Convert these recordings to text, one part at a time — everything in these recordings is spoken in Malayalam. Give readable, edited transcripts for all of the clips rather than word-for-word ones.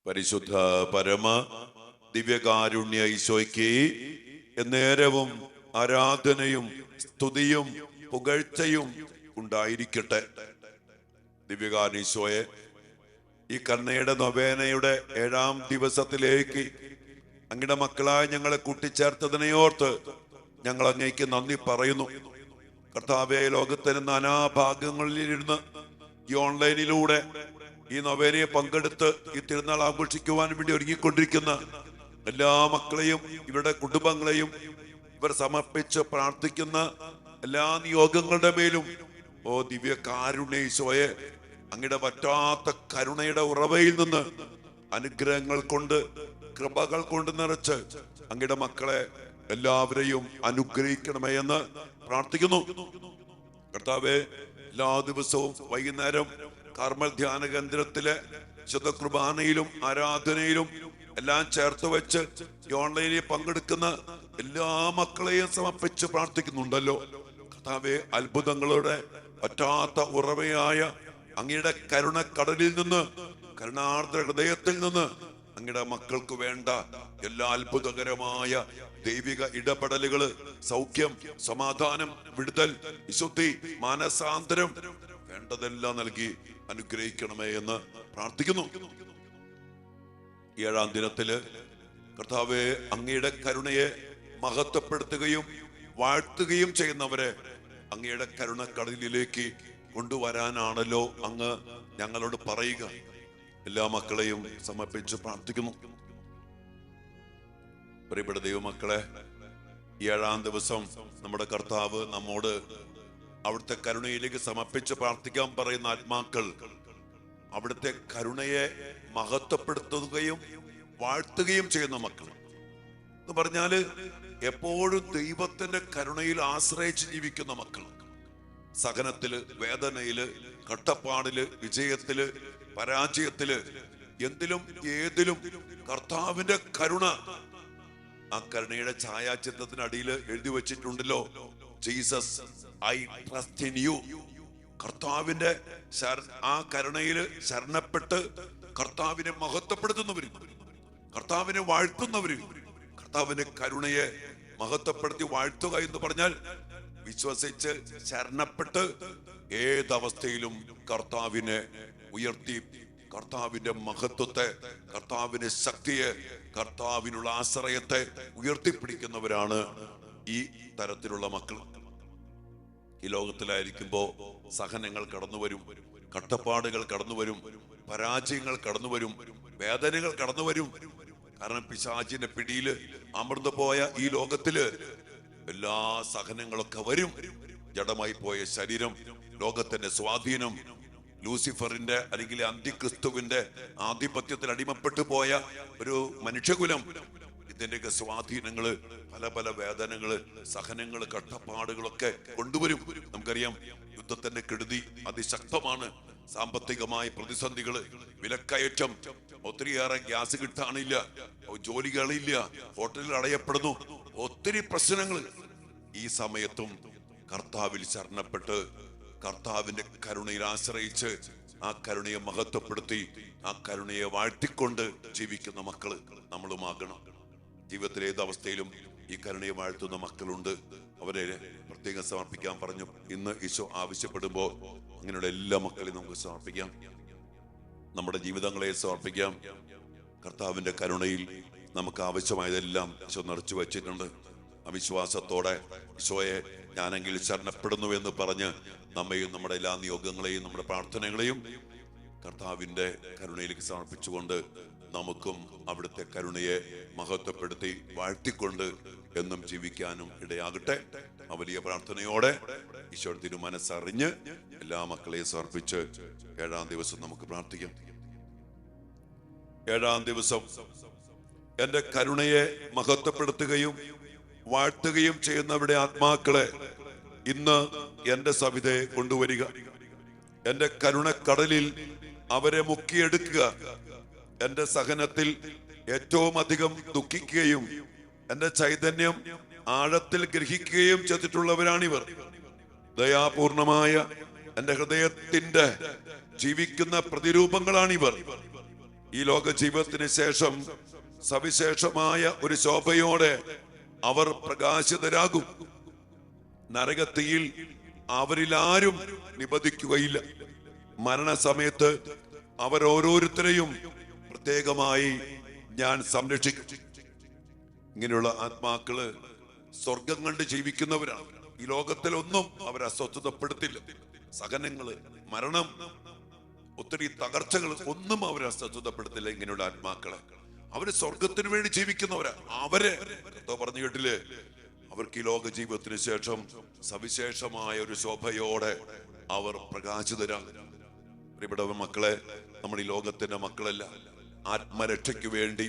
പരിശുദ്ധ പരമ ദിവ്യകാരുണ്യ ഈശോയ്ക്ക് എന്നേരവും ആരാധനയും സ്തുതിയും പുകഴ്ചയും ഉണ്ടായിരിക്കട്ടെ. ദിവ്യകാരുണ്യ ഈശോയെ, ഈ കരുണയുടെ നൊവേനയുടെ 7-ാം ദിവസത്തിലേക്ക് അങ്ങയുടെ മക്കളായി ഞങ്ങളെ കൂട്ടിച്ചേർത്തതിനെയോർത്ത് ഞങ്ങൾ അങ്ങേക്ക് നന്ദി പറയുന്നു. കർത്താവേ, ലോകത്തിന് നാനാഭാഗങ്ങളിലിരുന്ന് ഈ ഓൺലൈനിലൂടെ ഈ നൊവേനയെ പങ്കെടുത്ത് ഈ തിരുനാൾ ആഘോഷിക്കുവാൻ വേണ്ടി ഒരുങ്ങിക്കൊണ്ടിരിക്കുന്ന എല്ലാ മക്കളെയും ഇവരുടെ കുടുംബങ്ങളെയും ഇവർ സമർപ്പിച്ച് പ്രാർത്ഥിക്കുന്ന എല്ലാ നിയോഗങ്ങളുടെ മേലും ഓ ദിവ്യ കാരുണ്യ ഈശോയെ, അങ്ങയുടെ പറ്റാത്ത കരുണയുടെ ഉറവയിൽ നിന്ന് അനുഗ്രഹങ്ങൾ കൊണ്ട് കൃപകൾ കൊണ്ട് നിറച്ച് അങ്ങയുടെ മക്കളെ എല്ലാവരെയും അനുഗ്രഹിക്കണമേ എന്ന് പ്രാർത്ഥിക്കുന്നു. കർത്താവേ, എല്ലാ ദിവസവും വൈകുന്നേരം കർമ്മൽ ധ്യാന കേന്ദ്രത്തിലെ ശുദ്ധ കുർബാനയിലും ആരാധനയിലും എല്ലാം ചേർത്ത് വെച്ച് ഈ ഓൺലൈനിൽ പങ്കെടുക്കുന്ന എല്ലാ മക്കളെയും സമർപ്പിച്ച് പ്രാർത്ഥിക്കുന്നുണ്ടല്ലോ. കർത്താവേ, അത്ഭുതങ്ങളുടെ പറ്റാത്ത ഉറവയായ അങ്ങയുടെ കരുണക്കടലിൽ നിന്ന്, കരുണാർദ്ര ഹൃദയത്തിൽ നിന്ന് അങ്ങയുടെ മക്കൾക്ക് വേണ്ട എല്ലാ അത്ഭുതകരമായ ദൈവിക ഇടപെടലുകള്, സൗഖ്യം, സമാധാനം, വിടുതൽ, വിശുദ്ധി, മാനസാന്തരം വേണ്ടതെല്ലാം നൽകി അനുഗ്രഹിക്കണമേ എന്ന് പ്രാർത്ഥിക്കുന്നു. 7-ാം ദിനത്തില് കർത്താവേ, അങ്ങയുടെ കരുണയെ മഹത്വപ്പെടുത്തുകയും വാഴ്ത്തുകയും ചെയ്യുന്നവരെ അങ്ങയുടെ കരുണക്കടലിലേക്ക് കൊണ്ടുവരാനാണല്ലോ അങ്ങ് ഞങ്ങളോട് പറയുക. എല്ലാ മക്കളെയും സമർപ്പിച്ച് പ്രാർത്ഥിക്കുന്നു. പ്രിയപ്പെട്ട ദൈവമക്കളെ, 7-ാം ദിവസം നമ്മുടെ കർത്താവ് നമ്മോട് അവിടുത്തെ കരുണയിലേക്ക് സമർപ്പിച്ച് പ്രാർത്ഥിക്കാൻ പറയുന്ന ആത്മാക്കൾ അവിടുത്തെ കരുണയെ മഹത്വപ്പെടുത്തുകയും വാഴ്ത്തുകയും ചെയ്യുന്ന മക്കൾ എന്ന് പറഞ്ഞാല് എപ്പോഴും ദൈവത്തിന്റെ കരുണയിൽ ആശ്രയിച്ച് ജീവിക്കുന്ന മക്കൾ. സഹനത്തില്, വേദനയില്, കഷ്ടപ്പാടില്, വിജയത്തില്, പരാജയത്തില്, എന്തിലും ഏതിലും കർത്താവിന്റെ കരുണ, ആ കരുണയുടെ ഛായാചിത്രത്തിനടിയിൽ എഴുതി വെച്ചിട്ടുണ്ടല്ലോ, Jesus I trust in you. കർത്താവിന്റെ ആ കരുണയില് ശരണപ്പെട്ട് കർത്താവിനെ മഹത്വപ്പെടുത്തുന്നവരും കർത്താവിനെ വാഴ്ത്തുന്നവരും കർത്താവിന്റെ കരുണയെ മഹത്വപ്പെടുത്തി വാഴ്ത്തുക എന്ന് പറഞ്ഞാൽ വിശ്വസിച്ച് ശരണപ്പെട്ട് ഏതവസ്ഥയിലും കർത്താവിനെ ഉയർത്തി, കർത്താവിന്റെ മഹത്വത്തെ, കർത്താവിന്റെ ശക്തിയെ, കർത്താവിനുള്ള ആശ്രയത്തെ ഉയർത്തിപ്പിടിക്കുന്നവരാണ് ഈ തരത്തിലുള്ള മക്കൾ. ഈ ലോകത്തിലായിരിക്കുമ്പോ സഹനങ്ങൾ കടന്നുവരും, കഷ്ടപ്പാടുകൾ കടന്നുവരും, പരാജയങ്ങൾ കടന്നുവരും, വേദനകൾ കടന്നുവരും. കാരണം പിശാചിന്റെ പിടിയില് അമർന്നു പോയ ഈ ലോകത്തില് എല്ലാ സഹനങ്ങളൊക്കെ വരും. ജഡമായി പോയ ശരീരം, ലോകത്തിന്റെ സ്വാധീനം, ലൂസിഫറിന്റെ അല്ലെങ്കിൽ അന്തിക്രിസ്തുവിന്റെ ആധിപത്യത്തിൽ അടിമപ്പെട്ടു പോയ ഒരു മനുഷ്യകുലം, ഇതിന്റെയൊക്കെ സ്വാധീനങ്ങള്, പല പല വേദനകള്, സഹനങ്ങള്, കഷ്ടപ്പാടുകളൊക്കെ കൊണ്ടുവരും. നമുക്കറിയാം, യുദ്ധത്തിന്റെ കെടുതി അതിശക്തമാണ്. സാമ്പത്തികമായ പ്രതിസന്ധികള്, വിലക്കയറ്റം, ഒത്തിരിയേറെ ഗ്യാസ് കിട്ടാനില്ല, ജോലികളില്ല, ഹോട്ടലിൽ അടയപ്പെടുന്നു, ഒത്തിരി പ്രശ്നങ്ങൾ. ഈ സമയത്തും കർത്താവിൽ ശരണപ്പെട്ട് കർത്താവിന്റെ കരുണയിൽ ആശ്രയിച്ച് ആ കരുണയെ മഹത്വപ്പെടുത്തി ആ കരുണയെ വാഴ്ത്തിക്കൊണ്ട് ജീവിക്കുന്ന മക്കള് നമ്മളുമാകണം. ജീവിതത്തിലെ ഏത് അവസ്ഥയിലും ഈ കരുണയെ വാഴ്ത്തുന്ന മക്കളുണ്ട്. അവരെ പ്രത്യേകം സമർപ്പിക്കാൻ പറഞ്ഞു. ഇന്ന് ഈശോ ആവശ്യപ്പെടുമ്പോൾ അങ്ങനെയുള്ള എല്ലാ മക്കളെയും നമുക്ക് സമർപ്പിക്കാം, നമ്മുടെ ജീവിതങ്ങളെ സമർപ്പിക്കാം. കർത്താവിന്റെ കരുണയിൽ നമുക്ക് ആവശ്യമായതെല്ലാം ഈശോ നിറച്ചു വച്ചിട്ടുണ്ട്. അവിശ്വാസത്തോടെ ഈശോയെ ഞാനെങ്കിൽ ശരണപ്പെടുന്നു എന്ന് പറഞ്ഞ് നമ്മയും നമ്മുടെ എല്ലാ നിയോഗങ്ങളെയും നമ്മുടെ പ്രാർത്ഥനകളെയും കർത്താവിന്റെ കരുണയിലേക്ക് സമർപ്പിച്ചുകൊണ്ട് നമുക്കും അവിടുത്തെ കരുണയെ മഹത്വപ്പെടുത്തി വാഴ്ത്തിക്കൊണ്ട് എന്നും ജീവിക്കാനും ഇടയാകട്ടെ. ആ വലിയ പ്രാർത്ഥനയോടെ ഈശോ തിരുമനസ്സറിഞ്ഞ് എല്ലാ മക്കളെയും സമർപ്പിച്ച് 7-ാം ദിവസം നമുക്ക് പ്രാർത്ഥിക്കാം. 7-ാം ദിവസം എന്റെ കരുണയെ മഹത്വപ്പെടുത്തുകയും വാഴ്ത്തുകയും ചെയ്യുന്നവരുടെ ആത്മാക്കളെ ഇന്ന് എന്റെ സവിധയെ കൊണ്ടുവരിക. എന്റെ കരുണക്കടലിൽ അവരെ മുക്കിയെടുക്കുക. എന്റെ സഹനത്തിൽ ഏറ്റവും അധികം ദുഃഖിക്കുകയും എന്റെ ചൈതന്യം ആഴത്തിൽ ഗ്രഹിക്കുകയും ചെയ്തിട്ടുള്ളവരാണിവർ. ദയാപൂർണമായ എന്റെ ഹൃദയത്തിന്റെ ജീവിക്കുന്ന പ്രതിരൂപങ്ങളാണിവർ. ഈ ലോക ജീവിതത്തിന് ശേഷം സവിശേഷമായ ഒരു ശോഭയോടെ അവർ പ്രകാശിതരാകും. നരകത്തിയിൽ അവരിൽ ആരും നിബന്ധിക്കുകയില്ല. മരണസമയത്ത് അവരോരോരുത്തരെയും പ്രത്യേകമായി ഞാൻ സംരക്ഷിക്കും. ഇങ്ങനെയുള്ള ആത്മാക്കള് സ്വർഗം കണ്ട് ജീവിക്കുന്നവരാണ്. ഈ ലോകത്തിലൊന്നും അവരെ അസ്വസ്ഥതപ്പെടുത്തില്ല. സഹനങ്ങള്, മരണം, ഒത്തിരി തകർച്ചകൾ ഒന്നും അവരെ അസ്വസ്ഥതപ്പെടുത്തില്ല. ഇങ്ങനെയുള്ള ആത്മാക്കളെ അവര് സ്വർഗത്തിന് വേണ്ടി ജീവിക്കുന്നവരാ. അവരെ പറഞ്ഞു കേട്ടില്ലേ, അവർക്ക് ഈ ലോക ജീവിതത്തിന് ശേഷം സവിശേഷമായ ഒരു ശോഭയോടെ അവർ പ്രകാശിതരാണ്. പ്രിയപ്പെട്ട മക്കളെ, നമ്മൾ ഈ ലോകത്തിന്റെ മക്കളല്ല. ആത്മരക്ഷയ്ക്ക് വേണ്ടി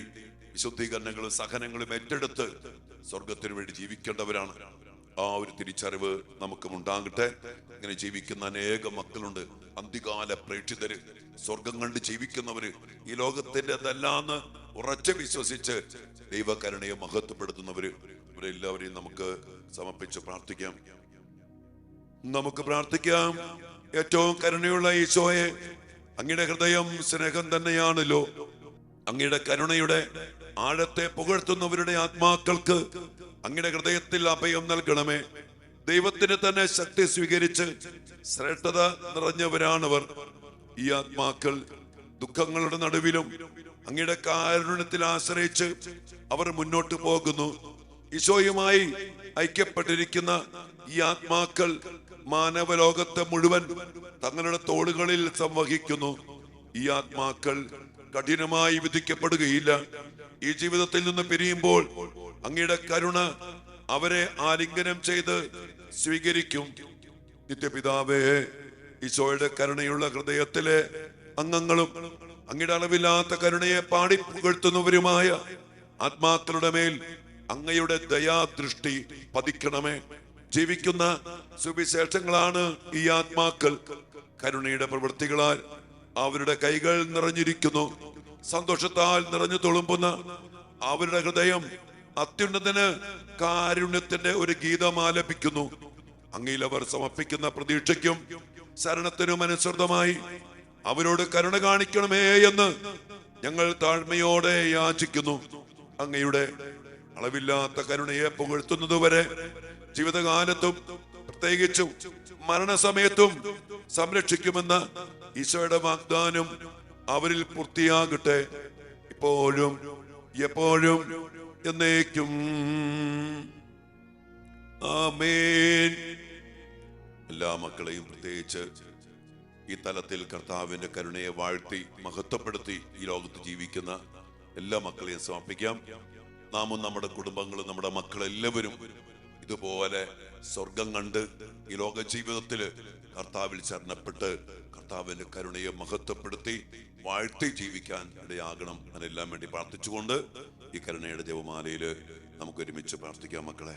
വിശുദ്ധീകരണങ്ങളും സഹനങ്ങളും ഏറ്റെടുത്ത് സ്വർഗത്തിന് വേണ്ടി ജീവിക്കേണ്ടവരാണ്. ആ ഒരു തിരിച്ചറിവ് നമുക്കും ഉണ്ടാകട്ടെ. ഇങ്ങനെ ജീവിക്കുന്ന അനേക മക്കളുണ്ട്. അന്തികാല പ്രേക്ഷിതര്, സ്വർഗം കണ്ട് ജീവിക്കുന്നവര്, ഈ ലോകത്തിൻ്റെതല്ലാന്ന് ഉറച്ചു വിശ്വസിച്ച് ദൈവകരുണയെ മഹത്വപ്പെടുത്തുന്നവര്, ഇവരെല്ലാവരെയും നമുക്ക് സമർപ്പിച്ച് പ്രാർത്ഥിക്കാം. നമുക്ക് പ്രാർത്ഥിക്കാം. ഏറ്റവും കരുണയുള്ള ഈശോയെ, അങ്ങയുടെ ഹൃദയം സ്നേഹം തന്നെയാണല്ലോ. അങ്ങയുടെ കരുണയുടെ ആഴത്തെ പുകഴ്ത്തുന്നവരുടെ ആത്മാക്കൾക്ക് അങ്ങയുടെ ഹൃദയത്തിൽ അഭയം നൽകണമേ. ദൈവത്തിന് തന്നെ ശക്തി സ്വീകരിച്ച് ശ്രേഷ്ഠത നിറഞ്ഞവരാണവർ. ഈ ആത്മാക്കൾ ദുഃഖങ്ങളുടെ നടുവിലും അങ്ങയുടെ കാരുണ്യത്തിൽ ആശ്രയിച്ച് അവർ മുന്നോട്ട് പോകുന്നു. ഈശോയുമായി ഐക്യപ്പെട്ടിരിക്കുന്ന ഈ ആത്മാക്കൾ മാനവലോകത്തെ മുഴുവൻ തങ്ങളുടെ തോളുകളിൽ സംവഹിക്കുന്നു. ഈ ആത്മാക്കൾ കഠിനമായി വിധിക്കപ്പെടുകയില്ല. ഈ ജീവിതത്തിൽ നിന്ന് പിരിയുമ്പോൾ അങ്ങയുടെ കരുണ അവരെ ആലിംഗനം ചെയ്ത് സ്വീകരിക്കും. നിത്യപിതാവേ, ഈശോയുടെ കരുണയുള്ള ഹൃദയത്തിലെ അംഗങ്ങളും അങ്ങയുടെ അളവില്ലാത്ത കരുണയെ പാടി പുകഴ്ത്തുന്നവരുമായ ആത്മാക്കളുടെ മേൽ അങ്ങയുടെ ദയാദൃഷ്ടി പതിക്കണമേ. ജീവിക്കുന്ന സുവിശേഷങ്ങളാണ് ഈ ആത്മാക്കൾ. കരുണയുടെ പ്രവൃത്തികളാൽ അവരുടെ കൈകൾ നിറഞ്ഞിരിക്കുന്നു. സന്തോഷത്താൽ നിറഞ്ഞു തുളുമ്പുന്ന അവരുടെ ഹൃദയം അത്യുന്നതന് കാരുണ്യത്തിന്റെ ഒരു ഗീതം ആലപിക്കുന്നു. അങ്ങയിൽ അവർ സമർപ്പിക്കുന്ന പ്രതീക്ഷയ്ക്കും ശരണത്തിനും അനുസൃതമായി അവരോട് കരുണ കാണിക്കണമേ എന്ന് ഞങ്ങൾ താഴ്മയോടെ യാചിക്കുന്നു. അങ്ങയുടെ അളവില്ലാത്ത കരുണയെ പുകഴ്ത്തുന്നതുവരെ ജീവിതകാലത്തും പ്രത്യേകിച്ചും മരണസമയത്തും സംരക്ഷിക്കുമെന്ന ഈശോയുടെ വാഗ്ദാനം അവരിൽ പൂർത്തിയാകട്ടെ, ഇപ്പോഴും എപ്പോഴും എന്നേക്കും. ആമേൻ. എല്ലാ മക്കളെയും പ്രത്യേകിച്ച് ഈ തലത്തിൽ കർത്താവിന്റെ കരുണയെ വാഴ്ത്തി മഹത്വപ്പെടുത്തി ഈ ലോകത്ത് ജീവിക്കുന്ന എല്ലാ മക്കളെയും സമർപ്പിക്കാം. നാമും നമ്മുടെ കുടുംബങ്ങളും നമ്മുടെ മക്കളെല്ലാവരും ഇതുപോലെ സ്വർഗം കണ്ട് ഈ ലോക ജീവിതത്തില് കർത്താവിൽ ശരണപ്പെട്ട് കർത്താവിന്റെ കരുണയെ മഹത്വപ്പെടുത്തി വാഴ്ത്തി ജീവിക്കാൻ ഇടയാകണം. അതിനെല്ലാം വേണ്ടി പ്രാർത്ഥിച്ചുകൊണ്ട് ഈ കരുണയുടെ ജപമാലയില് നമുക്ക് ഒരുമിച്ച് പ്രാർത്ഥിക്കാം. മക്കളെ,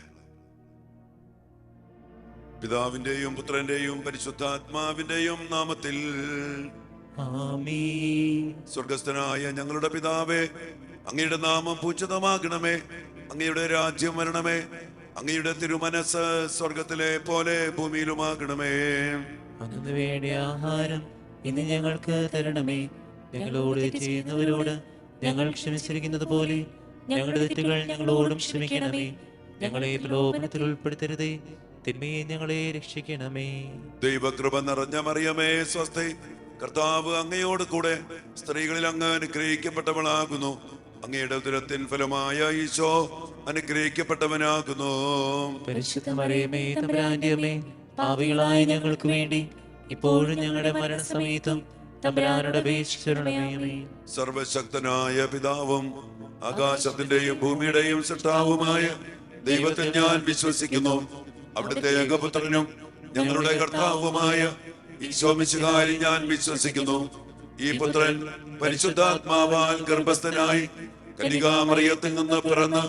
പിതാവിന്റെയും പുത്രന്റെയും പരിശുദ്ധാത്മാവിന്റെയും നാമത്തിൽ ആമേൻ. സ്വർഗസ്ഥനായ ഞങ്ങളുടെ പിതാവേ, അങ്ങയുടെ നാമം പൂജിതമാകണമേ. അങ്ങയുടെ രാജ്യം വരണമേ. അങ്ങയുടെ തിരുമനസ് സ്വർഗത്തിലെ പോലെ ഭൂമിയിലുമാകണമേ. അന്നു വേണ്ട ആഹാരം ഇന്ന് ഞങ്ങൾക്ക് തരണമേ. ഞങ്ങളോട് ചെയ്യുന്നവരോട് ഞങ്ങൾ ക്ഷമിച്ചിരിക്കുന്നത് പോലെ ഞങ്ങളുടെ തെറ്റുകൾ ഞങ്ങളോടും ക്ഷമിക്കണമേ. ഞങ്ങളെ പ്രലോഭനത്തിൽ ഉൾപ്പെടുത്തരുതേ, തിന്മയെ ഞങ്ങളെ രക്ഷിക്കണമേ. ദൈവകൃപ നിറഞ്ഞ മറിയമേ, സ്വസ്തി. കർത്താവ് അങ്ങയോട് കൂടെ സ്ത്രീകളിൽ അങ്ങ് അനുഗ്രഹിക്കപ്പെട്ടവളാകുന്നു. അങ്ങയുടെ ഉദരത്തിൻ ഫലമായ ഈശോ അനുഗ്രഹിക്കപ്പെട്ടവനാകുന്നു. പരിശുദ്ധ മറിയമേ, തമ്പുരാന്റെ അമ്മേ, പാപികളായ ഞങ്ങൾക്ക് വേണ്ടി ഇപ്പോഴും ഞങ്ങളുടെ മരണസമയത്തും തമ്പുരാനോട് അപേക്ഷിച്ചിരണമേ. സർവശക്തനായ പിതാവും ആകാശത്തിന്റെയും ഭൂമിയുടെയും സൃഷ്ടാവുമായ ദൈവത്തിൽ ഞാൻ വിശ്വസിക്കുന്നു. അവിടുത്തെ ഏകപുത്രനും ഞങ്ങളുടെ കർത്താവുമായ ഈശോ മിശിഹായിൽ ഞാൻ വിശ്വസിക്കുന്നു. ഈ പുത്രൻ പരിശുദ്ധാത്മാവാൽ ഗർഭസ്ഥനായി കന്യകാമറിയത്തിൽ നിന്ന് പിറന്ന്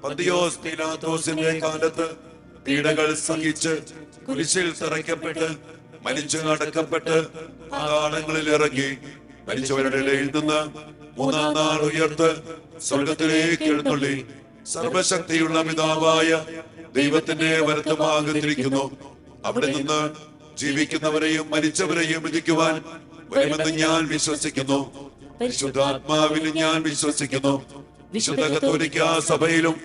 പന്തിയോസ് പീലാത്തോസിന്റെ കാലത്ത് പീഡകൾ സഹിച്ച് കുരിശിൽ തറയ്ക്കപ്പെട്ട് മരിച്ചു അടക്കപ്പെട്ട് പാതാളങ്ങളിൽ ഇറങ്ങി മരിച്ചവരുടെ ഇടയിൽ നിന്ന് മൂന്നാം നാൾ ഉയർത്ത് സ്വർഗത്തിലേക്ക് എഴുന്നള്ളി സർവശക്തിയുള്ള പിതാവായ ദൈവത്തിന്റെ വലത്തുഭാഗത്തിരിക്കുന്നു. അവിടെ നിന്ന് ജീവിക്കുന്നവരെയും മരിച്ചവരെയും വിധിക്കുവാൻ വരുമെന്ന് ഞാൻ വിശ്വസിക്കുന്നു. പരിശുദ്ധാത്മാവിലും ഞാൻ വിശ്വസിക്കുന്നു. വിശുദ്ധ കത്തോലിക്കാ സഭയിലും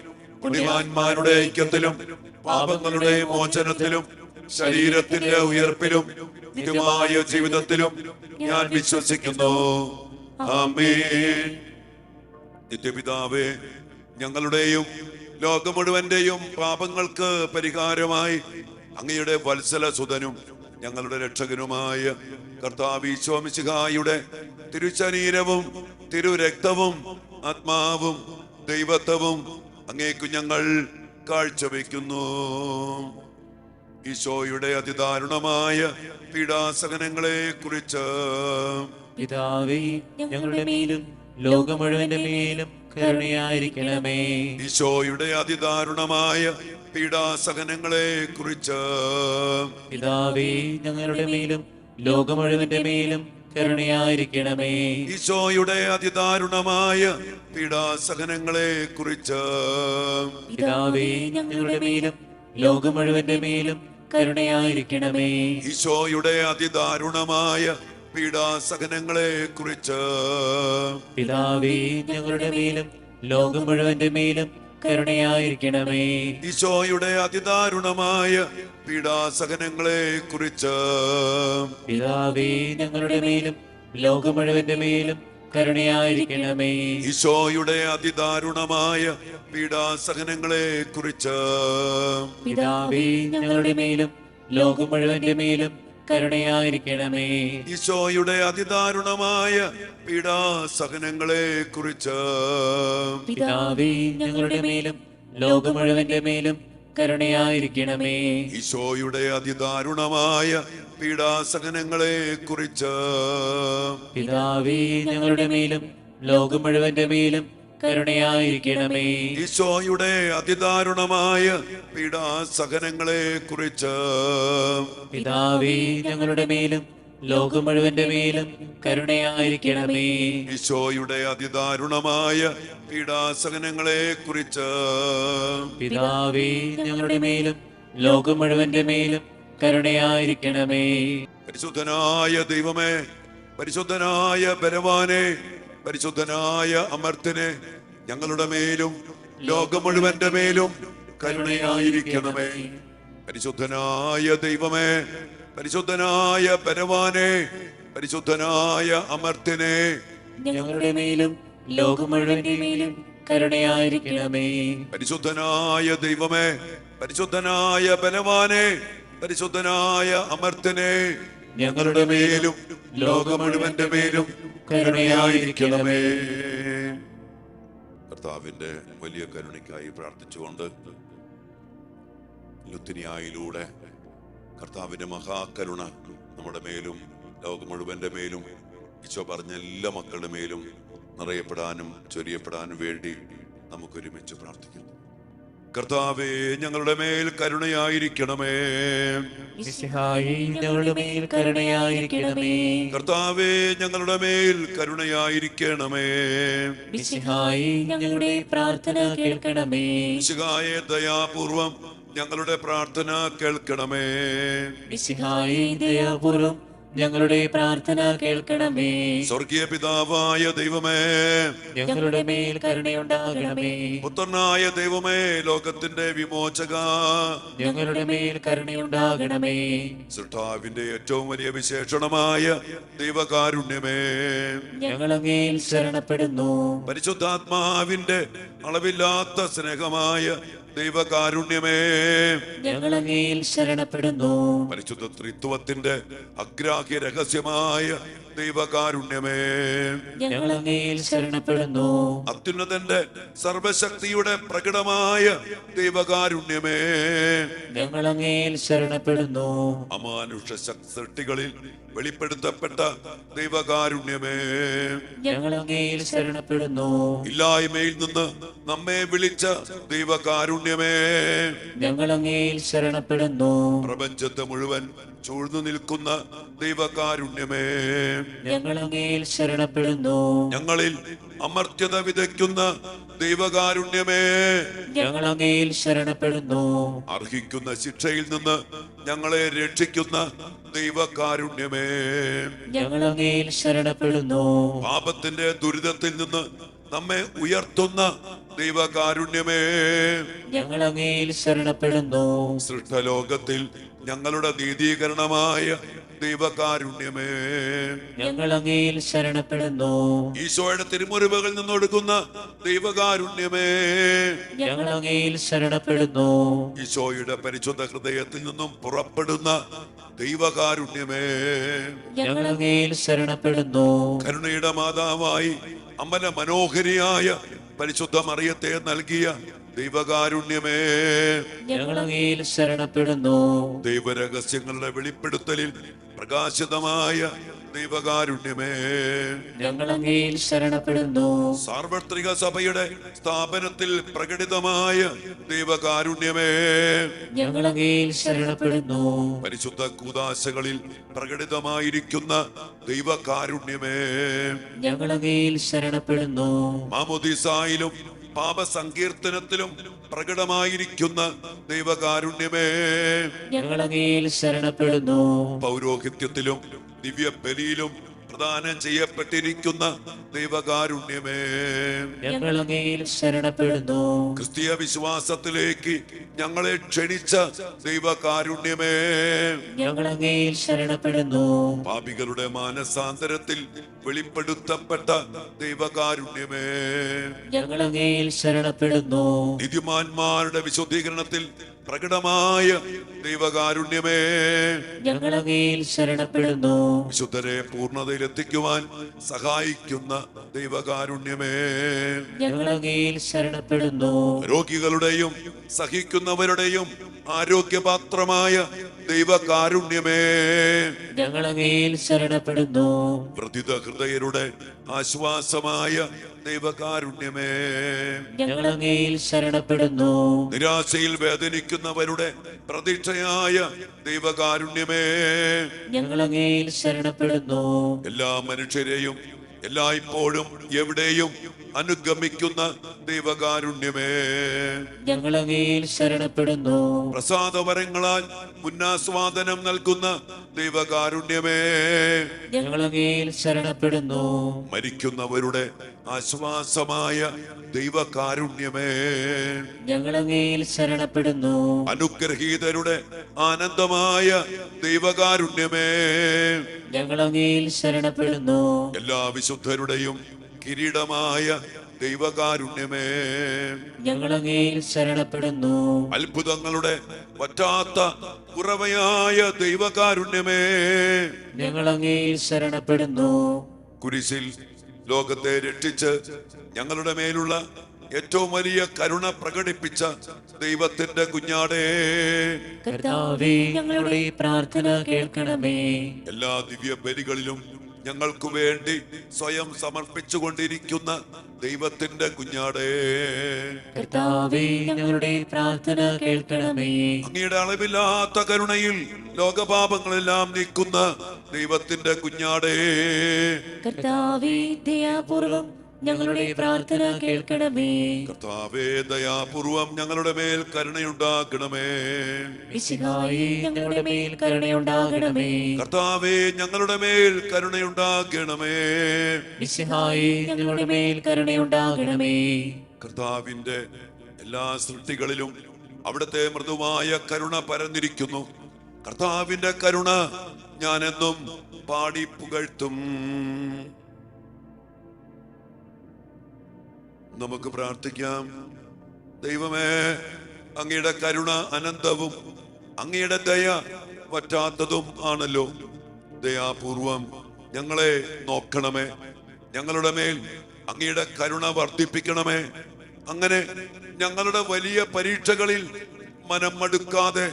പുണ്യവാന്മാരുടെ ഐക്യത്തിലും പാപങ്ങളുടെ മോചനത്തിലും ശരീരത്തിന്റെ ഉയർപ്പിലും നിത്യമായ ജീവിതത്തിലും ഞാൻ വിശ്വസിക്കുന്നു. ആമേൻ. നിത്യപിതാവേ, ഞങ്ങളുടെയും ലോകം മുഴുവന്റെയും പാപങ്ങൾക്ക് പരിഹാരമായി അങ്ങയുടെ വത്സല സുതനും ഞങ്ങളുടെ രക്ഷകനുമായ കർത്താവ് ഈശോ മിശിഹായുടെ തിരുശരീരവും തിരുരക്തവും ആത്മാവും ദൈവത്വവും അങ്ങേക്കു ഞങ്ങൾ കാഴ്ചവെക്കുന്നു. ഈശോയുടെ അതിദാരുണമായ പീഡാസഹനങ്ങളെ കുറിച്ച് പിതാവേ, ഞങ്ങളുടെ മേലും ലോകം മുഴുവന്റെ മേലും കരുണയായിരിക്കണമേ. ഈശോയുടെ അതിദാരുണമായ പീഡാസഹനങ്ങളെ കുറിച്ച് പിതാവേ, ഞങ്ങളുടെ മേലും ലോകം മുഴുവന്റെ മേലും കരുണയായിരിക്കണമേ. ഈശോയുടെ അതിദാരുണമായ പീഡാസഹനങ്ങളെ കുറിച്ച് പിതാവേ, ഞങ്ങളുടെ മേലും ലോകം മുഴുവന്റെ മേലും കരുണയായിരിക്കണമേ. ഈശോയുടെ അതിദാരുണമായ പീഡാസഹനങ്ങളെ കുറിച്ച് പിതാവേ, ഞങ്ങളുടെ മേലും ലോകം മുഴുവന്റെ മേലും കരുണയായിരിക്കണമേ. ഈശോയുടെ അതിദാരുണമായ പീഡാസഹനങ്ങളെ കുറിച്ച് പിതാവേ, ഞങ്ങളുടെ മേലും ലോകം മുഴുവന്റെ മേലും കരുണയായിരിക്കണമേ. ഈശോയുടെ അതിദാരുണമായ പീഡാസഹനങ്ങളെ കുറിച്ച് പിതാവേ, ഞങ്ങളുടെ മേലും ലോകം മുഴുവന്റെ മേലും കരുണയായിരിക്കണമേ. ഈശോയുടെ അതിദാരുണമായ പീഡാസഹനങ്ങളെ കുറിച്ച് പിതാവേ, ഞങ്ങളുടെ മേലും ലോകം മുഴുവന്റെ മേലും കരുണയായിരിക്കണമേ. ഈശോയുടെ അതിദാരുണമായ പീഡാസഹനങ്ങളെ കുറിച്ച് പിതാവേ, ഞങ്ങളുടെ മേലും ലോകം മുഴുവന്റെ മേലും കരുണയായിരിക്കണമേ. ഈശോയുടെ അതിദാരുണമായ പീഡാസഹനങ്ങളെ കുറിച്ച് പിതാവേ, ഞങ്ങളുടെ മേലും ലോകം മുഴുവന്റെ മേലും കരുണയായിരിക്കണമേ. ഈശോയുടെ അതിദാരുണമായ പീഡാസഹനങ്ങളെ കുറിച്ച് പിതാവേ, ഞങ്ങളുടെ മേലും ലോകം മുഴുവന്റെ മേലും കരുണയായിരിക്കണമേ. പരിശുദ്ധനായ ദൈവമേ, പരിശുദ്ധനായ ബലവാനെ, പരിശുദ്ധനായ അമർത്തിനെ, ഞങ്ങളുടെ മേലും ലോകം മുഴുവന്റെ മേലും കരുണയായിരിക്കണമേ. പരിശുദ്ധനായ ദൈവമേ, പരിശുദ്ധനായ ബലവാനെ, പരിശുദ്ധനായ അമർത്തിനെ, ഞങ്ങളുടെ മേലും ലോകം മുഴുവന്റെ മേലും കരുണയായിരിക്കണമേ. പരിശുദ്ധനായ ദൈവമേ, പരിശുദ്ധനായ ബലവാനെ, പരിശുദ്ധനായ അമർത്തിനെ, ഞങ്ങളുടെ മേലും ലോകം മുഴുവന്റെ മേലും കരുണയായിരിക്കണമേ. കർത്താവിന്റെ വലിയ കരുണയ്ക്കായി പ്രാർത്ഥിച്ചുകൊണ്ട് ലുത്തിനിയായിലൂടെ കർത്താവിന്റെ മഹാകരുണ നമ്മുടെ മേലും ലോകം മുഴുവന്റെ മേലും ഈശോ പറഞ്ഞ എല്ലാ മക്കളുടെ മേലും നിറയപ്പെടാനും ചൊരിയപ്പെടാനും വേണ്ടി നമുക്കൊരുമിച്ച് പ്രാർത്ഥിക്കുന്നു. കർത്താവേ, ഞങ്ങളുടെ മേൽ കരുണയായിരിക്കണമേ. മിശിഹായേ, ഞങ്ങളുടെ മേൽ കരുണയായിരിക്കണമേ. കർത്താവേ, ഞങ്ങളുടെ മേൽ കരുണയായിരിക്കണമേ. മിശിഹായേ, ഞങ്ങളുടെ പ്രാർത്ഥന കേൾക്കണമേ. മിശിഹായെ, ദയാപൂർവം ഞങ്ങളുടെ പ്രാർത്ഥന കേൾക്കണമേ. മിശിഹായേ, ദയാപൂർവം ഞങ്ങളുടെ പ്രാർത്ഥന കേൾക്കണമേ. സ്വർഗീയ പിതാവായ ദൈവമേ, ഞങ്ങളുടെ മേൽ കരുണയുണ്ടാകണമേ. പുത്രനായ ദൈവമേ, ലോകത്തിന്റെ വിമോചക, ഞങ്ങളുടെ മേൽ കരുണയുണ്ടാകണമേ. സൃഷ്ടാവിന്റെ ഏറ്റവും വലിയ വിശേഷണമായ ദൈവകാരുണ്യമേ, ഞങ്ങൾ അങ്ങയിൽ ശരണപ്പെടുന്നു. പരിശുദ്ധാത്മാവിന്റെ അളവില്ലാത്ത സ്നേഹമായ ദൈവകാരുണ്യമേ, ഞങ്ങൾ അങ്ങയിൽ ശരണപ്പെടുന്നു. പരിശുദ്ധ ത്രിത്വത്തിന്റെ അഗ്രാഹ്യ രഹസ്യമായ ദൈവകാരുണ്യമേ, ഞങ്ങൾ അങ്ങയിൽ ശരണപ്പെടുന്നു. അത്യുന്നതന്റെ സർവശക്തിയുടെ പ്രകടമായ ദൈവകാരുണ്യമേ, ഞങ്ങൾ അങ്ങയിൽ ശരണപ്പെടുന്നു. അമാനുഷ സൃഷ്ടികളിൽ വെളിപ്പെടുത്തപ്പെട്ട ദൈവകാരുണ്യമേ, ഞങ്ങൾ അങ്ങയിൽ ശരണപ്പെടുന്നു. ഇല്ലായ്മയിൽ നിന്ന് നമ്മെ വിളിച്ച ദൈവകാരുണ്യമേ, ഞങ്ങൾ അങ്ങയിൽ ശരണപ്പെടുന്നു. പ്രപഞ്ചത്തെ മുഴുവൻ ചൂഴ്ന്നു നിൽക്കുന്ന ദൈവകാരുണ്യമേ, ഞങ്ങൾ അങ്ങയിൽ ശരണപ്പെടുന്നു. ഞങ്ങളിൽ അമർത്യത വിതയ്ക്കുന്ന ദൈവകാരുണ്യമേ, ഞങ്ങൾ അങ്ങയിൽ ശരണപ്പെടുന്നു. അർഹിക്കുന്ന ശിക്ഷയിൽ നിന്ന് ഞങ്ങളെ രക്ഷിക്കുന്ന ദൈവകാരുണ്യമേ, ഞങ്ങൾ അങ്ങയിൽ ശരണപ്പെടുന്നു. പാപത്തിന്റെ ദുരിതത്തിൽ നിന്ന് നമ്മെ ഉയർത്തുന്ന ദൈവകാരുണ്യമേ, ഞങ്ങൾ അങ്ങയിൽ ശരണപ്പെടുന്നു. സൃഷ്ടലോകത്തിൽ ഞങ്ങളുടെ നീതീകരണമായ ദൈവകാരുണ്യമേ, ഞങ്ങൾ അങ്ങയിൽ ശരണപ്പെടുന്നു. ഈശോയുടെ തിരുമുറിവുകളിൽ നിന്നൊടുക്കുന്ന ദൈവകാരുണ്യമേ, ഞങ്ങൾ അങ്ങയിൽ ശരണപ്പെടുന്നു. ഈശോയുടെ പരിശുദ്ധ ഹൃദയത്തിൽ നിന്നും പുറപ്പെടുന്ന ദൈവകാരുണ്യമേ, ഞങ്ങൾ അങ്ങയിൽ ശരണപ്പെടുന്നു. കരുണയുടെ മാതാവായി അമല മനോഹരിയായ പരിശുദ്ധ മറിയത്തെ നൽകിയ ദൈവകാരുണ്യമേ, ഞങ്ങൾ അങ്ങയിൽ ശരണപ്പെടുന്നു. ദൈവരഹസ്യങ്ങളുടെ വെളിപ്പെടുത്തലിൽ പ്രകാശിതമായ ദൈവകാരുണ്യമേ, ഞങ്ങൾ അങ്ങയിൽ ശരണപ്പെടുന്നു. സാർവത്രിക സഭയുടെ സ്ഥാപനത്തിൽ പ്രകടിതമായ ദൈവകാരുണ്യമേ, ഞങ്ങൾ അങ്ങയിൽ ശരണപ്പെടുന്നു. പരിശുദ്ധ കൂദാശകളിൽ പ്രകടിതമായിരിക്കുന്ന ദൈവകാരുണ്യമേ, ഞങ്ങൾ അങ്ങയിൽ ശരണപ്പെടുന്നു. മാമോദീസായിലും പാപസങ്കീർത്തനത്തിലും പ്രകടമായിരിക്കുന്ന ദൈവകാരുണ്യമേ, ഞങ്ങൾ അങ്ങയിൽ ശരണപ്പെടുന്നു. പൗരോഹിത്യത്തിലും ദിവ്യ ബലിയിലും പ്രദാനം ചെയ്യപ്പെട്ടിരിക്കുന്ന ദൈവകാരുണ്യമേ, ഞങ്ങൾ അങ്ങയിൽ ശരണപ്പെടുന്നു. ക്രിസ്തീയ വിശ്വാസത്തിലേക്ക് ഞങ്ങളെ ക്ഷണിച്ച ദൈവകാരുണ്യമേ, ഞങ്ങൾ അങ്ങയിൽ ശരണപ്പെടുന്നു. പാപികളുടെ മാനസാന്തരത്തിൽ വെളിപ്പെടുത്തപ്പെട്ട ദൈവകാരുണ്യമേ, ഞങ്ങൾ അങ്ങയിൽ ശരണപ്പെടുന്നു. നീതിമാന്മാരുടെ വിശുദ്ധീകരണത്തിൽ പ്രകടമായ ദൈവകാരുണ്യമേ, ഞങ്ങൾ അങ്ങയിൽ ശരണപ്പെടുന്നു. വിശുദ്ധരെ പൂർണ്ണതയിലെത്തിക്കുവാൻ സഹായിക്കുന്ന ദൈവകാരുണ്യമേ, ഞങ്ങൾ അങ്ങയിൽ ശരണപ്പെടുന്നു. രോഗികളുടെയും സഹിക്കുന്നവരുടെയും ആരോഗ്യപാത്രമായ ദൈവകാരുണ്യമേ, ഞങ്ങൾ അങ്ങയിൽ ശരണപ്പെടുന്നു. വൃതിത ഹൃദയരുടെ ആശ്വാസമായ ദൈവകാരുണ്യമേ, ഞങ്ങൾ അങ്ങയിൽ ശരണപ്പെടുന്നു. നിരാശയിൽ വേദനിക്കുന്നവരുടെ പ്രതീക്ഷയായ ദൈവകാരുണ്യമേ, ഞങ്ങൾ അങ്ങയിൽ ശരണപ്പെടുന്നു. എല്ലാ മനുഷ്യരെയും എല്ലായ്പ്പോഴും എവിടെയും അനുഗമിക്കുന്ന ദൈവകാരുണ്യമേ, ഞങ്ങൾ അങ്ങയിൽ ശരണപ്പെടുന്നു. പ്രസാദവരങ്ങളാൽ മുന്നാസ്വാദനം നൽകുന്ന ദൈവകാരുണ്യമേ, ഞങ്ങൾ അങ്ങയിൽ ശരണപ്പെടുന്നു. മരിക്കുന്നവരുടെ ആശ്വാസമായ ദൈവകാരുണ്യമേ, ഞങ്ങൾ അങ്ങയിൽ ശരണപ്പെടുന്നു. അനുഗ്രഹീതരുടെ ആനന്ദമായ ദൈവകാരുണ്യമേ, ഞങ്ങൾ അങ്ങയിൽ ശരണപ്പെടുന്നു. എല്ലാ വിശുദ്ധരുടെയും കിരീടമായ ദൈവകാരുണ്യമേ, ഞങ്ങൾ അങ്ങയിൽ ശരണപ്പെടുന്നു. അത്ഭുതങ്ങളുടെ വറ്റാത്ത ഉറവയായ ദൈവകാരുണ്യമേ, ഞങ്ങൾ അങ്ങയിൽ ശരണപ്പെടുന്നു. കുരിശിൽ ലോകത്തെ രക്ഷിച്ച് ഞങ്ങളുടെ മേലുള്ള ഏറ്റവും വലിയ കരുണ പ്രകടിപ്പിച്ച ദൈവത്തിന്റെ കുഞ്ഞാടേ, കർത്താവേ, ഞങ്ങളുടെ പ്രാർത്ഥന കേൾക്കണമേ. എല്ലാ ദിവ്യ ബലികളിലും ഞങ്ങൾക്ക് വേണ്ടി സ്വയം സമർപ്പിച്ചുകൊണ്ടിരിക്കുന്ന ദൈവത്തിന്റെ കുഞ്ഞാടേ, കർത്താവേ, ഞങ്ങളുടെ പ്രാർത്ഥന കേൾക്കണമേ. അങ്ങയുടെ അളവില്ലാത്ത കരുണയിൽ ലോകപാപങ്ങളെല്ലാം നീക്കുന്ന ദൈവത്തിന്റെ കുഞ്ഞാടേ, കർത്താവേ, ദയാപൂർവം ഞങ്ങളുടെ പ്രാർത്ഥന കേൾക്കണമേ. കർത്താവേ, ദയാപൂർവം ഞങ്ങളുടെ മേൽ കരുണയുണ്ടാകണമേ. മിശിഹായേ, ഞങ്ങളുടെ മേൽ കരുണയുണ്ടാകണമേ. കർത്താവേ, ഞങ്ങളുടെ മേൽ കരുണയുണ്ടാകണമേ. മിശിഹായേ, ഞങ്ങളുടെ മേൽ കരുണയുണ്ടാകണമേ. കർത്താവിന്റെ എല്ലാ സൃഷ്ടികളിലും അവിടുത്തെ മൃദുവായ കരുണ പരന്നിരിക്കുന്നു. കർത്താവിന്റെ കരുണ ഞാനെന്നും പാടി പുകഴ്ത്തും. നമുക്ക് പ്രാർത്ഥിക്കാം. ദൈവമേ, അങ്ങയുടെ കരുണ അനന്തവും അങ്ങയുടെ ദയ വറ്റാത്തതും ആണല്ലോ. ദയാപൂർവം ഞങ്ങളെ നോക്കണമേ. ഞങ്ങളുടെ മേൽ അങ്ങയുടെ കരുണ വർദ്ധിപ്പിക്കണമേ. അങ്ങനെ ഞങ്ങളുടെ വലിയ പരീക്ഷകളിൽ മനം മടുക്കാതെ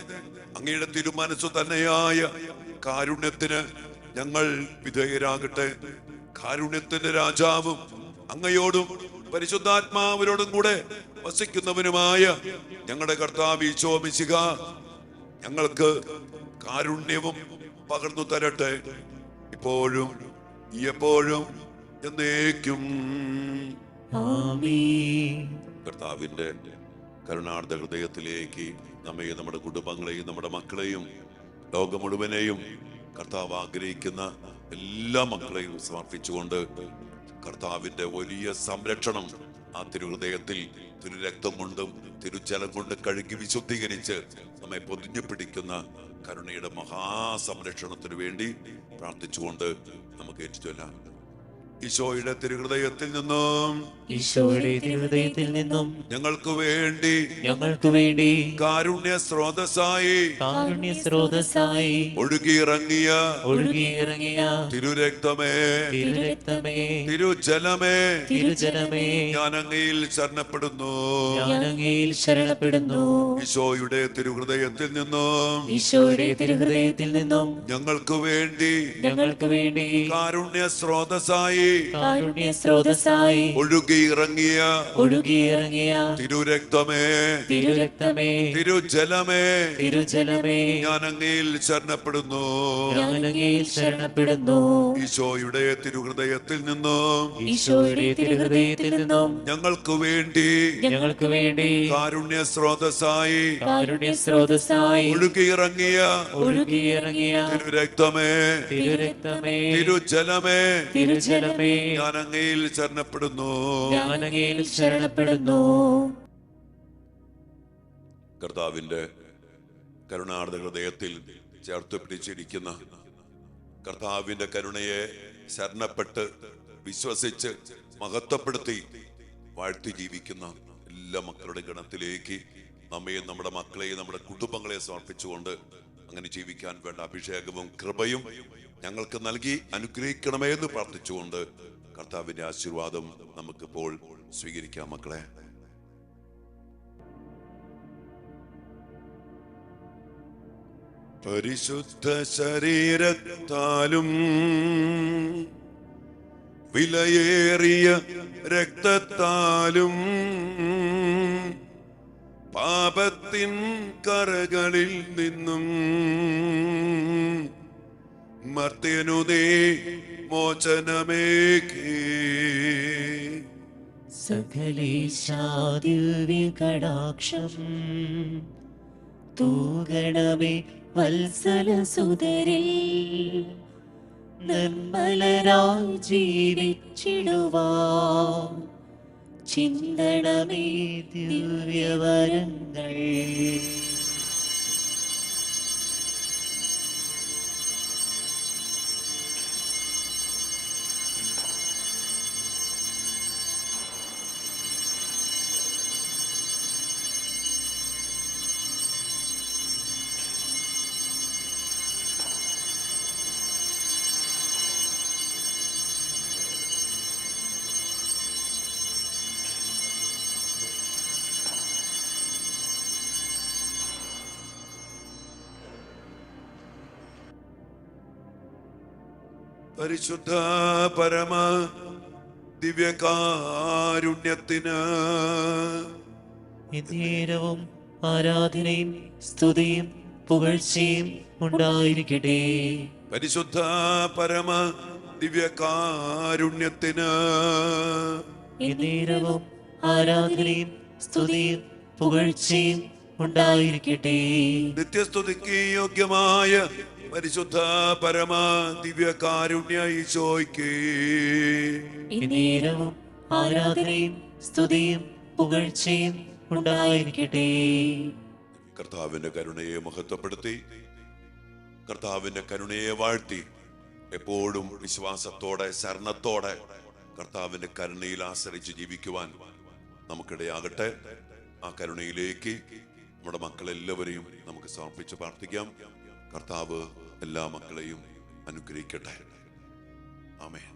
അങ്ങയുടെ തിരുമനസ്സു തന്നെയായ കാരുണ്യത്തിന് ഞങ്ങൾ വിധേയരാകട്ടെ. കാരുണ്യത്തിന്റെ രാജാവും അങ്ങയോടും പരിശുദ്ധാത്മാവിനോടും കൂടെ വസിക്കുന്നവനുമായ ഞങ്ങളുടെ കർത്താവ് ഈശോ മിശിഹാ ഞങ്ങൾക്ക് കാരുണ്യവും പകർന്നു തരട്ടെ, ഇപ്പോഴും എപ്പോഴും എന്നേക്കും. ആമേൻ. കർത്താവിന്റെ കരുണാർദ്ദ ഹൃദയത്തിലേക്ക് നമ്മെ, നമ്മുടെ കുടുംബങ്ങളെയും നമ്മുടെ മക്കളെയും ലോകം മുഴുവനെയും കർത്താവ് ആഗ്രഹിക്കുന്ന എല്ലാ മക്കളെയും സമർപ്പിച്ചുകൊണ്ട് കർത്താവിന്റെ വലിയ സംരക്ഷണം ആ തിരുഹൃദയത്തിൽ തിരുരക്തം കൊണ്ടും തിരുജലം കൊണ്ട് കഴുകി വിശുദ്ധീകരിച്ച് നമ്മെ പൊതിഞ്ഞു പിടിക്കുന്ന കരുണയുടെ മഹാസംരക്ഷണത്തിന് വേണ്ടി പ്രാർത്ഥിച്ചുകൊണ്ട് നമുക്ക് ഏറ്റുചൊല്ലാം. ഈശോയുടെ തിരുഹൃദയത്തിൽ നിന്നും ഞങ്ങൾക്ക് വേണ്ടി കാരുണ്യ സ്രോതസ്സായി ഒഴുകിയിറങ്ങിയ തിരുരക്തമേ തിരുജലമേ ഞാൻ അങ്ങയിൽ ശരണപ്പെടുന്നു. ഈശോയുടെ തിരുഹൃദയത്തിൽ നിന്നും ഞങ്ങൾക്ക് വേണ്ടി കാരുണ്യ സ്രോതസ്സായി ഒഴുകിയിറങ്ങിയ തിരുരക്തമേ തിരുജലമേ ഞാൻ അങ്ങയിൽ ശരണപ്പെടുന്നു. ഈശോയുടെ തിരുഹൃദയത്തിൽ നിന്നും ഞങ്ങൾക്ക് വേണ്ടി കാരുണ്യ സ്രോതസ്സായി ഒഴുകിയിറങ്ങിയ തിരുരക്തമേ തിരുജലമേ ഞാൻ അങ്ങയിൽ ശരണപ്പെടുന്നു. കർത്താവിന്റെ കരുണാർദ്ര ഹൃദയത്തിൽ ചേർത്ത് പിടിച്ചിരിക്കുന്ന കർത്താവിന്റെ കരുണയെ ശരണപ്പെട്ട് വിശ്വസിച്ച് മഹത്വപ്പെടുത്തി വാഴ്ത്തി ജീവിക്കുന്ന എല്ലാ മക്കളുടെ ഗണത്തിലേക്ക് നമ്മയും നമ്മുടെ മക്കളെയും നമ്മുടെ കുടുംബങ്ങളെ സമർപ്പിച്ചുകൊണ്ട് അങ്ങനെ ജീവിക്കാൻ വേണ്ട അഭിഷേകവും കൃപയും ഞങ്ങൾക്ക് നൽകി അനുഗ്രഹിക്കണമേ എന്ന് പ്രാർത്ഥിച്ചുകൊണ്ട് കർത്താവിന്റെ ആശീർവാദം നമുക്കിപ്പോൾ സ്വീകരിക്കാം. മക്കളെ, പരിശുദ്ധ ശരീരത്താലും വിലയേറിയ രക്തത്താലും പാപത്തിൻ കറകളിൽ നിന്നും മർത്യനുദേ മോചനമേകി സകലേശാദിവ്യകടാക്ഷം തൂകണമേ വത്സലസുതരിൽ നിർമ്മലരായി ജീവിച്ചിടുവാൻ ചിന്തണമേ ദിവ്യവരങ്ങൾ. പരിശുദ്ധ പരമ ദിവ്യകാരുണ്യത്തിന് നേരവും ആരാധനയും സ്തുതിയും പുകഴ്ചയും ഉണ്ടായിരിക്കട്ടെ. പരിശുദ്ധ പരമ ദിവ്യകാരുണ്യത്തിന് നേരവും ആരാധനയും സ്തുതിയും പുകഴ്ചയും ഉണ്ടായിരിക്കട്ടെ. നിത്യസ്തുതിക്ക് യോഗ്യമായ പരിശുദ്ധ പരമ ദിവ്യകാരുണ്യ ഈശോയ്ക്ക് നേരവും ആരാധനയും സ്തുതിയും പുകഴ്ചയും ഉണ്ടായിരിക്കട്ടെ. കർത്താവിന്റെ കരുണയെ മഹത്വപ്പെടുത്തി കർത്താവിന്റെ കരുണയെ വാഴ്ത്തി എപ്പോഴും വിശ്വാസത്തോടെ ശരണത്തോടെ കർത്താവിന്റെ കരുണയിൽ ആശ്രയിച്ച് ജീവിക്കുവാൻ നമുക്കിടയാകട്ടെ. ആ കരുണയിലേക്ക് നമ്മുടെ മക്കളെല്ലാവരെയും നമുക്ക് സമർപ്പിച്ച് പ്രാർത്ഥിക്കാം. കർത്താവ് എല്ലാ മക്കളെയും അനുഗ്രഹിക്കട്ടെ. ആമേൻ.